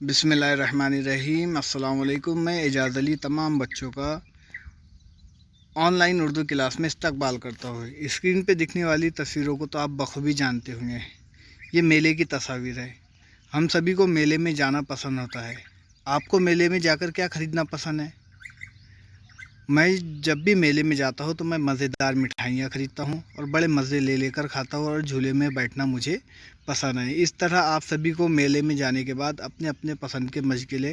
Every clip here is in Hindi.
बिस्मिल्लाहिर्रहमानिर्रहीम। अस्सलाम वालेकुम। मैं एजाज़ अली तमाम बच्चों का ऑनलाइन उर्दू क्लास में इस्तकबाल करता हूँ। स्क्रीन पे दिखने वाली तस्वीरों को तो आप बखूबी जानते होंगे। ये मेले की तस्वीर है। हम सभी को मेले में जाना पसंद होता है। आपको मेले में जाकर क्या ख़रीदना पसंद है? मैं जब भी मेले में जाता हूँ तो मैं मज़ेदार मिठाइयाँ ख़रीदता हूँ और बड़े मज़े ले लेकर खाता हूँ और झूले में बैठना मुझे पसंद है। इस तरह आप सभी को मेले में जाने के बाद अपने अपने पसंद के मशग़ले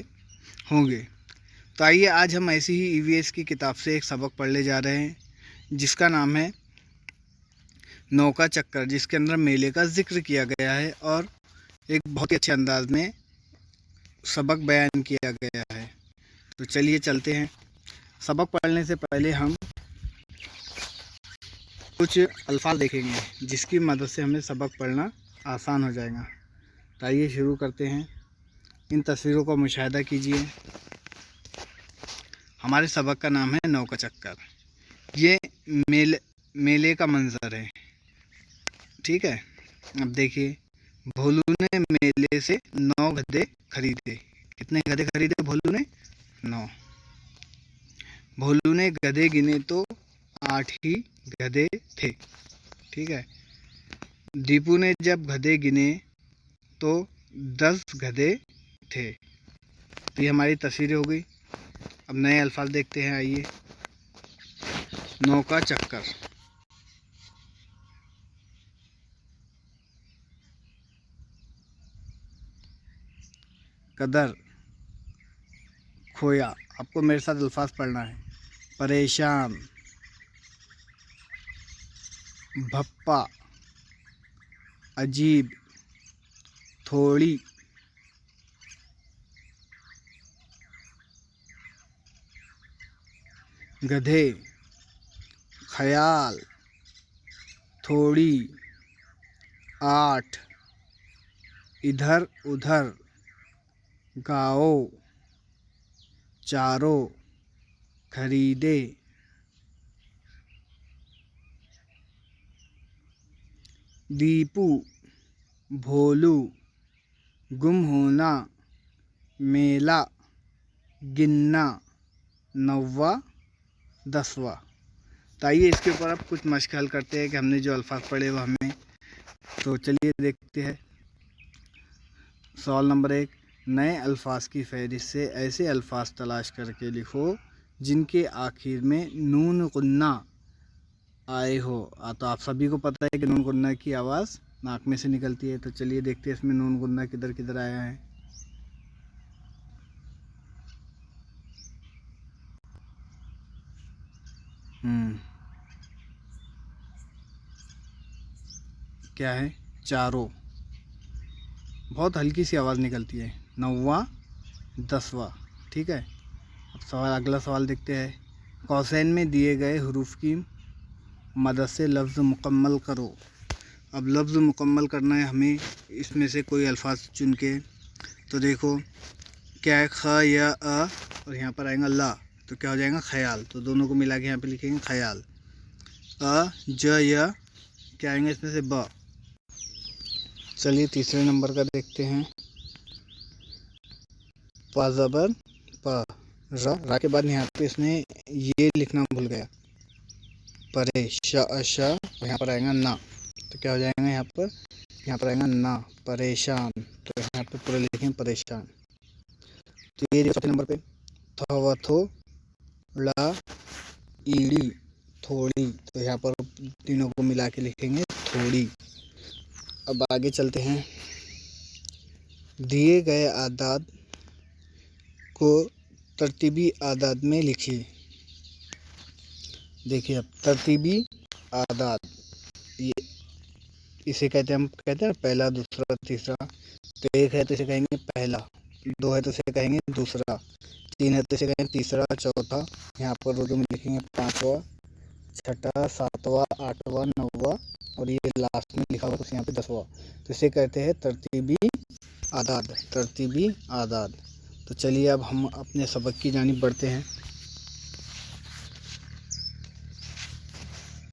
होंगे। तो आइए आज हम ऐसी ही ईवीएस की किताब से एक सबक पढ़ने जा रहे हैं जिसका नाम है नौका चक्कर, जिसके अंदर मेले का ज़िक्र किया गया है और एक बहुत ही अच्छे अंदाज में सबक बयान किया गया है। तो चलिए चलते हैं। सबक पढ़ने से पहले हम कुछ अल्फाज देखेंगे जिसकी मदद से हमें सबक पढ़ना आसान हो जाएगा। तो आइए शुरू करते हैं। इन तस्वीरों का मुशाहिदा कीजिए। हमारे सबक का नाम है नौका चक्कर। ये मेले का मंजर है, ठीक है। अब देखिए, भोलू ने मेले से 9 गधे खरीदे। कितने गधे खरीदे भोलू ने? 9। भोलू ने गधे गिने तो 8 ही गधे थे, ठीक है। दीपू ने जब गधे गिने तो 10 गधे थे। तो ये हमारी तस्वीरें हो गई। अब नए अल्फाज देखते हैं। आइए, नौका चक्कर। कदर, खोया। आपको मेरे साथ अल्फाज पढ़ना है। परेशान, भप्पा, अजीब, थोड़ी, गधे, ख्याल, थोड़ी, 8, इधर उधर, गाओ, चारों, खरीदे, दीपू, भोलू, गुम होना, मेला, गिनना, 9वां, 10वां। तो आइए इसके ऊपर अब कुछ मशक हल करते हैं कि हमने जो अल्फाज पढ़े वो हमें। तो चलिए देखते हैं। सवाल नंबर 1, नए अल्फाज की फहरिस्त से ऐसे अल्फाज तलाश करके लिखो जिनके आखिर में नून गुन्ना आए हो। तो आप सभी को पता है कि नून गुन्ना की आवाज़ नाक में से निकलती है। तो चलिए देखते हैं इसमें नून गुन्ना किधर किधर आया है। क्या है? चारों। बहुत हल्की सी आवाज़ निकलती है। 9वां, 10वां, ठीक है। अब अगला सवाल देखते हैं। कौसैन में दिए गए हरूफ की मदद से लफ्ज़ मुकम्मल करो। अब लफ्ज़ मुकम्मल करना है हमें। इसमें से कोई अल्फाज चुन के। तो देखो, क्या है? ख या अ और यहाँ पर आएगा ला, तो क्या हो जाएगा? ख्याल। तो दोनों को मिला के यहाँ पे लिखेंगे ख्याल। अ ज या क्या आएंगे इसमें से? ब। चलिए तीसरे नंबर का देखते हैं। प ज़बर प, रा के बाद यहाँ पे इसने ये लिखना भूल गया, परे, श यहाँ पर आएगा ना, तो क्या हो जाएगा यहाँ पर? यहाँ पर आएगा ना, परेशान। तो यहाँ पे पूरा लिखेंगे परेशान। तो ये चौथे नंबर पे थो ला ईड़ी, थोड़ी। तो यहाँ पर तीनों को मिला के लिखेंगे थोड़ी। अब आगे चलते हैं। दिए गए आदाद को तरतीबी आदाद में लिखिए। देखिए, अब तरतीबी आदाद, ये इसे कहते हैं, हम कहते हैं पहला, दूसरा, तीसरा। तो 1 है तो इसे कहेंगे पहला, 2 है तो इसे कहेंगे दूसरा, 3 है तो इसे कहेंगे तीसरा, चौथा। यहाँ पर उर्दू में लिखेंगे 5वां, 6वां, 7वां, 8वां, 9वां और ये लास्ट में लिखा हुआ तो यहाँ पे 10वां। तो इसे कहते हैं तरतीबी आदाद, तरतीबी आदाद। तो चलिए अब हम अपने सबक की जानिब बढ़ते हैं।